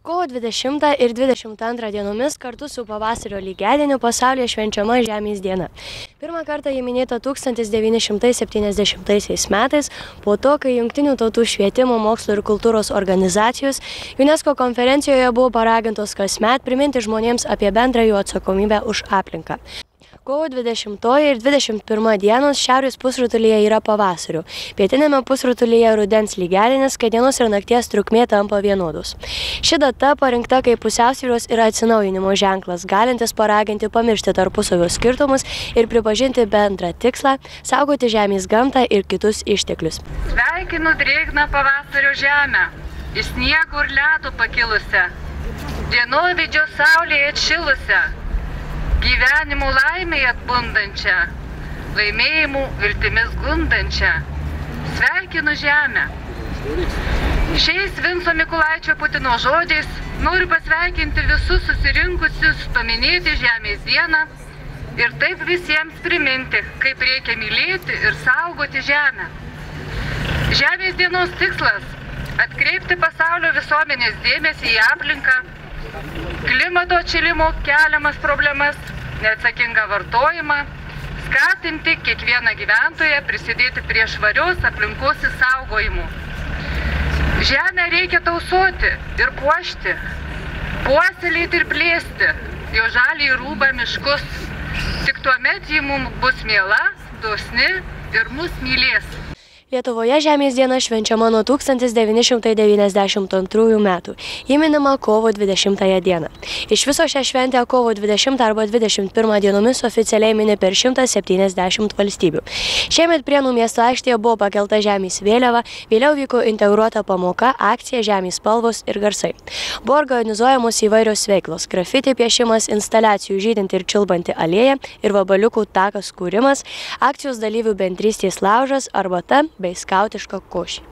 Kovo 20 ir 22 dienomis kartu su pavasario lygiadieniu pasaulyje švenčiama Žemės diena. Pirmą kartą ji minėta 1970 metais, po to, kai Jungtinių tautų švietimo, mokslo ir kultūros organizacijos UNESCO konferencijoje buvo paragintos kasmet priminti žmonėms apie bendrą jų atsakomybę už aplinką. Kovo 20 ir 21 dienos šiaurės pusrutulyje yra pavasario, pietinėme pusrutulyje rudens lygiadienis, kai dienos ir nakties trukmė tampa vienodos. Ši data parinkta kaip pusiausvyros ir atsinaujinimo ženklas, galintis paraginti pamiršti tarpusavio skirtumus ir pripažinti bendrą tikslą – saugoti žemės gamtą ir kitus išteklius. Sveikinu drėgną pavasario žemę, iš sniego ir ledo pakilusią, dienovidžio saulėje atšilusią, gyvenimo laimėje atbundančią, laimėjimų viltimis gundančią. Sveikinu žemę. Šiais Vinco Mykolaičio Putino žodžiais noriu pasveikinti visus susirinkusius paminėti Žemės dieną ir taip visiems priminti, kaip reikia mylėti ir saugoti žemę. Žemės dienos tikslas – atkreipti pasaulio visuomenės dėmesį į aplinką, klimato atšilimo keliamas problemas, neatsakingą vartojimą, skatinti kiekvieną gyventoją prisidėti prie švarios aplinkos išsaugojimų. Žemę reikia tausoti ir puošti, puoselėti ir plėsti, jo žalį rūbą miškus. Tik tuomet ji mums bus miela, dosni ir mus mylės. Lietuvoje Žemės diena švenčiama nuo 1992 metų. Ji minima kovo 20 dieną. Iš viso šią šventę kovo 20 arba 21 dienomis oficialiai mini per 170 valstybių. Šiemet Prienų miesto aikštėje buvo pakelta žemės vėliava, vėliau vyko integruota pamoka, akcija Žemės spalvos ir garsai. Buvo organizuojamos įvairios veiklos – grafiti piešimas, instaliacijų žydinti ir čiulbanti alėja ir vabaliukų takas kūrimas, akcijos dalyvių bendrystės laužas, arbata bei skautiška košė.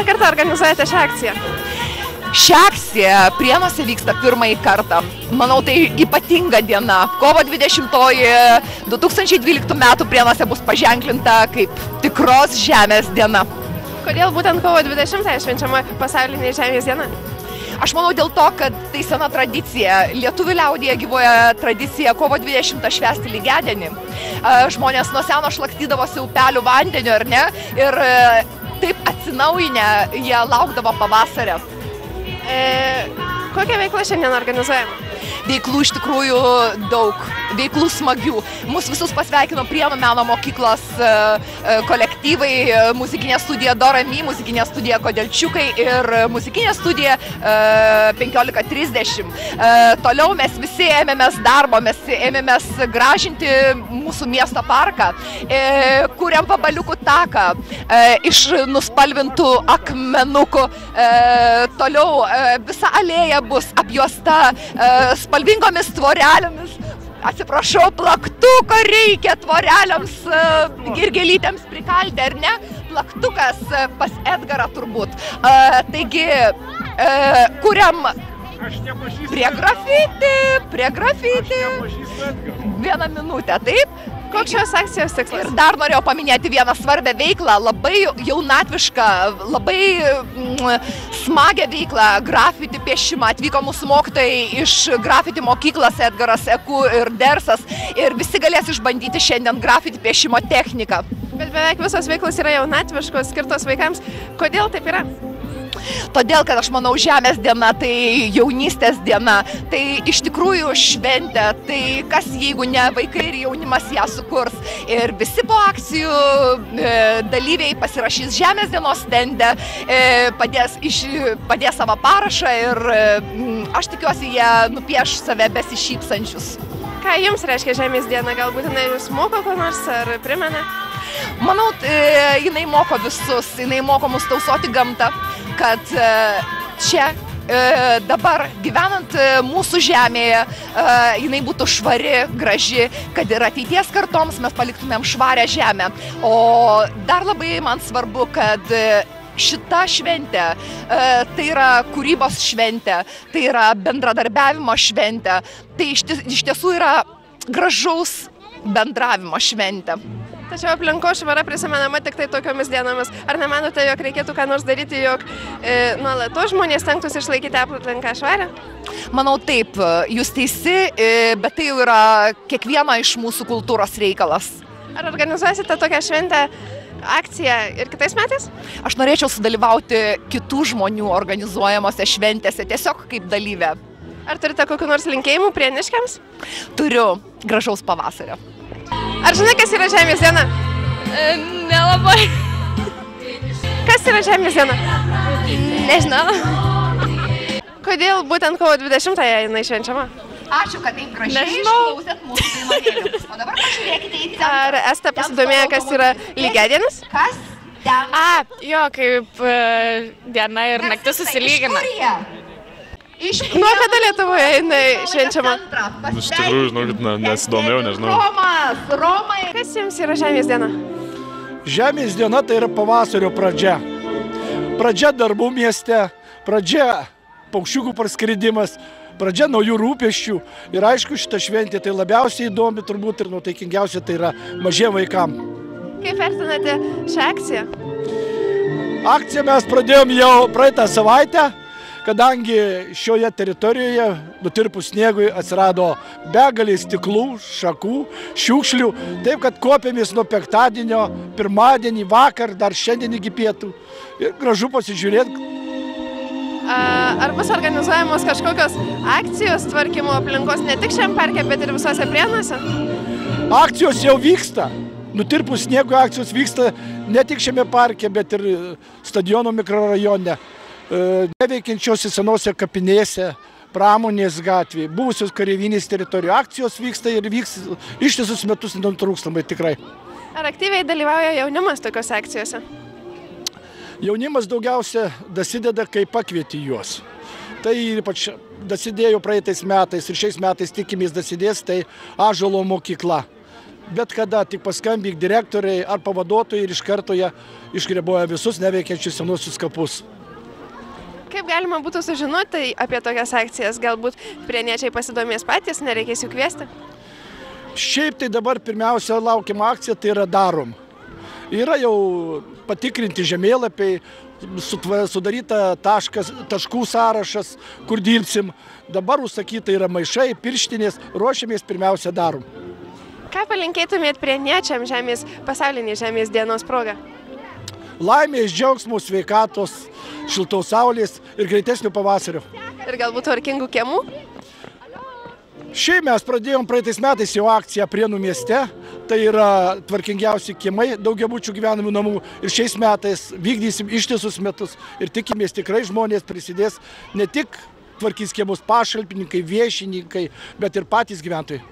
Kartą organizuojate šią akciją? Šią akciją Prienuose vyksta pirmąjį kartą. Manau, tai ypatinga diena. Kovo 20-oji 2012 metų Prienuose bus paženklinta kaip tikros Žemės diena. Kodėl būtent kovo 20-ąją švenčiama pasaulinė Žemės diena? Aš manau dėl to, kad tai sena tradicija. Lietuvių liaudyje gyvoja tradicija kovo 20 švęsti lygiadienį. Žmonės nuo seno šlakstydavosi upelių vandeniu, ar ne? Ir taip atsinaujinę jie laukdavo pavasario. Kokią veiklą šiandien organizuojame? Veiklų iš tikrųjų daug, veiklų smagių. Mūsų visus pasveikino Prienų meno mokyklos kolektyvai, muzikinė studija Dorami, muzikinė studija Kodelčiukai ir muzikinė studija 1530. Toliau mes visi ėmėmės darbo, mes ėmėmės gražinti mūsų miesto parką, kuriam vabaliukų taką iš nuspalvintų akmenukų. Toliau visa alėja bus apjuosta spalvingomis tvorelėmis. Atsiprašau, plaktuko reikia tvorelėms ir gėlytėms prikalti, ar ne? Plaktukas pas Edgarą turbūt. Taigi, kuriam prie grafiti. Vieną minutę, taip? Koks šios akcijos tikslas? Ir dar norėjau paminėti vieną svarbę veiklą, labai jaunatvišką, labai smagią veiklą, grafiti piešimą. Atvyko mūsų mokytojai iš grafiti mokyklos Edgaras Eku ir Dersas ir visi galės išbandyti šiandien grafiti piešimo techniką. Bet beveik visos veiklos yra jaunatviškos, skirtos vaikams. Kodėl taip yra? Todėl, kad aš manau, Žemės diena tai jaunystės diena, tai iš tikrųjų šventė, tai kas jeigu ne vaikai ir jaunimas ją sukurs. Ir visi po akcijų dalyviai pasirašys Žemės dienos stende, padės savo parašą ir aš tikiuosi, jie nupieš save besišypsančius. Ką jums reiškia Žemės diena? Galbūt jinai jūs moko ko nors ar primena? Manau, jinai moko visus, jinai moko mus tausoti gamtą, kad čia dabar gyvenant mūsų žemėje, jinai būtų švari, graži, kad ir ateities kartoms mes paliktumėm švarę žemę. O dar labai man svarbu, kad šita šventė, tai yra kūrybos šventė, tai yra bendradarbiavimo šventė, tai iš tiesų yra gražaus bendravimo šventė. Tačiau aplinkos švara prisimenama tik tai tokiomis dienomis. Ar nemanote, jog reikėtų ką nors daryti, jog nuolatos žmonės stengtųsi išlaikyti aplinką švarę? Manau taip, jūs teisi, bet tai jau yra kiekvieno iš mūsų kultūros reikalas. Ar organizuosite tokią šventę, akciją ir kitais metais? Aš norėčiau sudalyvauti kitų žmonių organizuojamose šventėse, tiesiog kaip dalyvė. Ar turite kokių nors linkėjimų prieniškiams? Turiu. Gražaus pavasario. Ar žinai, kas yra Žemės diena? Nelabai. Kas yra Žemės diena? Nežinau. Kodėl būtent kovo 20-ąją jinai švenčiama? Ačiū, kad taip gražiai išklausėt mūsų dainorėlių. O dabar pažiūrėkite į centrą. Ar esate pasidomėję, kas yra lygiadienis? Kas ten? Jo, kaip diena ir naktis susilygina. Nuo kada Lietuvoje jinai švenčiama? Iš tikrųjų, žinokit, nesidomėjau, nežinau. Romai. Kas jums yra Žemės diena? Žemės diena tai yra pavasario pradžia. Pradžia darbų mieste, pradžia paukščiukų parskridimas, pradžia naujų rūpesčių. Ir aišku, šita šventė tai labiausiai įdomi turbūt ir nuotaikingiausia tai yra mažiem vaikam. Kaip vertinate šią akciją? Akciją mes pradėjom jau praeitą savaitę, kadangi šioje teritorijoje nutirpus sniegui atsirado begalė stiklų, šakų, šiukšlių, taip kad kopėmės nuo penktadienio, pirmadienį, vakar, dar šiandien iki pietų. Ir gražu pasižiūrėti. Ar bus organizuojamos kažkokios akcijos tvarkymo aplinkos ne tik šiam parke, bet ir visose Prienuose? Akcijos jau vyksta. Nutirpus sniegui akcijos vyksta ne tik šiame parke, bet ir stadiono mikrorajone. Neveikiančiose senose kapinėse, pramonės gatvėje, buvusios kareivinės teritorijų akcijos vyksta ir vyks ištisus metus nenutrūkstamai tikrai. Ar aktyviai dalyvauja jaunimas tokiose akcijose? Jaunimas daugiausia dasideda, kai pakvieti juos. Tai ypač dasidėjo praeitais metais ir šiais metais tikimės dasidės, tai Ąžuolo mokykla. Bet kada tik paskambink direktoriai ar pavaduotojai ir iš karto jie išgreboja visus neveikiančius senuosius kapus. Kaip galima būtų sužinoti apie tokias akcijas? Galbūt prieniečiai pasidomės patys, nereikės jų kviesti? Šiaip tai dabar pirmiausia laukiama akcija, tai yra darom. Yra jau patikrinti žemėlapiai, sudaryta taškų sąrašas, kur dirbsim. Dabar užsakyta yra maišai, pirštinės, ruošiamės pirmiausia darom. Ką palinkėtumėt prieniečiam pasaulinės Žemės dienos proga? Laimės, džiaugsmų, sveikatos, šiltos saulės ir greitesnio pavasario. Ir galbūt tvarkingų kiemų? Šiaip mes pradėjom praeitais metais jau akciją Prienų mieste. Tai yra tvarkingiausi kiemai daugiabučių gyvenamų namų. Ir šiais metais vykdysim ištisus metus. Ir tikimės tikrai žmonės prisidės ne tik tvarkys kiemus pašalpininkai, viešininkai, bet ir patys gyventojai.